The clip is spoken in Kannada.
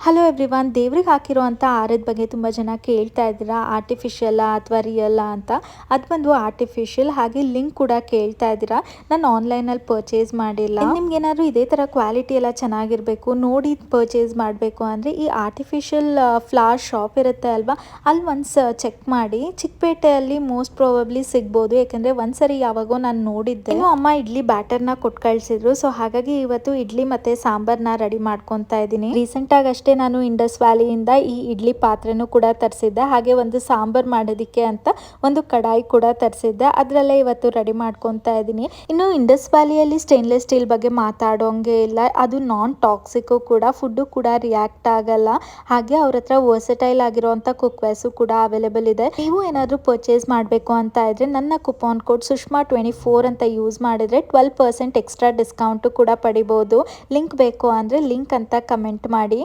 ಹಲೋ ಎವ್ರಿವನ್, ದೇವ್ರಿಗೆ ಹಾಕಿರೋಂಥ ಆರದ ಬಗ್ಗೆ ತುಂಬ ಜನ ಕೇಳ್ತಾ ಇದ್ದೀರಾ. ಆರ್ಟಿಫಿಷಿಯಲ್ಲ ಅಥವಾ ರಿಯಲ್ಲ ಅಂತ. ಅದು ಬಂದು ಆರ್ಟಿಫಿಷಿಯಲ್. ಹಾಗೆ ಲಿಂಕ್ ಕೂಡ ಕೇಳ್ತಾ ಇದ್ದೀರಾ. ನಾನು ಆನ್ಲೈನಲ್ಲಿ ಪರ್ಚೇಸ್ ಮಾಡಿಲ್ಲ. ನಿಮ್ಗೆ ಏನಾದರೂ ಇದೇ ಥರ ಕ್ವಾಲಿಟಿ ಎಲ್ಲ ಚೆನ್ನಾಗಿರಬೇಕು, ನೋಡಿ ಪರ್ಚೇಸ್ ಮಾಡಬೇಕು ಅಂದರೆ ಈ ಆರ್ಟಿಫಿಷಿಯಲ್ ಫ್ಲವರ್ ಶಾಪ್ ಇರುತ್ತೆ ಅಲ್ವಾ, ಅಲ್ಲಿ ಒಂದು ಚೆಕ್ ಮಾಡಿ. ಚಿಕ್ಕಪೇಟೆಯಲ್ಲಿ ಮೋಸ್ಟ್ ಪ್ರಾಬಬ್ಲಿ ಸಿಗ್ಬೋದು, ಯಾಕಂದರೆ ಒಂದ್ಸರಿ ಯಾವಾಗೋ ನಾನು ನೋಡಿದ್ದೆ. ಇನ್ನು ಅಮ್ಮ ಇಡ್ಲಿ ಬ್ಯಾಟರ್ನ ಕೊಟ್ಟು ಕಳಿಸಿದ್ರು. ಸೊ ಹಾಗಾಗಿ ಇವತ್ತು ಇಡ್ಲಿ ಮತ್ತು ಸಾಂಬಾರನ್ನ ರೆಡಿ ಮಾಡ್ಕೊತಾ ಇದ್ದೀನಿ. ರೀಸೆಂಟಾಗಿ ಅಷ್ಟೇ ನಾನು ಇಂಡಸ್ ವ್ಯಾಲಿಯಿಂದ ಈ ಇಡ್ಲಿ ಪಾತ್ರೆನೂ ಕೂಡ ತರಿಸಿದ್ದೆ. ಹಾಗೆ ಒಂದು ಸಾಂಬಾರ್ ಮಾಡೋದಕ್ಕೆ ಅಂತ ಒಂದು ಕಡಾಯಿ ಕೂಡ ತರಿಸಿದ್ದೆ. ಅದರಲ್ಲೇ ಇವತ್ತು ರೆಡಿ ಮಾಡ್ಕೊತಾ ಇದ್ದೀನಿ. ಇನ್ನು ಇಂಡಸ್ ವ್ಯಾಲಿಯಲ್ಲಿ ಸ್ಟೇನ್ಲೆಸ್ ಸ್ಟೀಲ್ ಬಗ್ಗೆ ಮಾತಾಡೋಂಗೆ ಇಲ್ಲ. ಅದು ನಾನ್ ಟಾಕ್ಸಿಕ್ಕು ಕೂಡ, ಫುಡ್ಡು ಕೂಡ ರಿಯಾಕ್ಟ್ ಆಗಲ್ಲ. ಹಾಗೆ ಅವ್ರ ಹತ್ರ ವರ್ಸಟೈಲ್ ಆಗಿರೋಂಥ ಕುಕ್ವೇರ್ಸು ಕೂಡ ಅವೈಲೇಬಲ್ ಇದೆ. ನೀವು ಏನಾದರೂ ಪರ್ಚೇಸ್ ಮಾಡಬೇಕು ಅಂತ ಇದ್ರೆ ನನ್ನ ಕುಪಾನ್ ಕೋಡ್ ಸುಷ್ಮಾ24 ಅಂತ ಯೂಸ್ ಮಾಡಿದ್ರೆ 12% ಎಕ್ಸ್ಟ್ರಾ ಡಿಸ್ಕೌಂಟು ಕೂಡ ಪಡಿಬೋದು. ಲಿಂಕ್ ಬೇಕು ಅಂದರೆ ಲಿಂಕ್ ಅಂತ ಕಮೆಂಟ್ ಮಾಡಿ.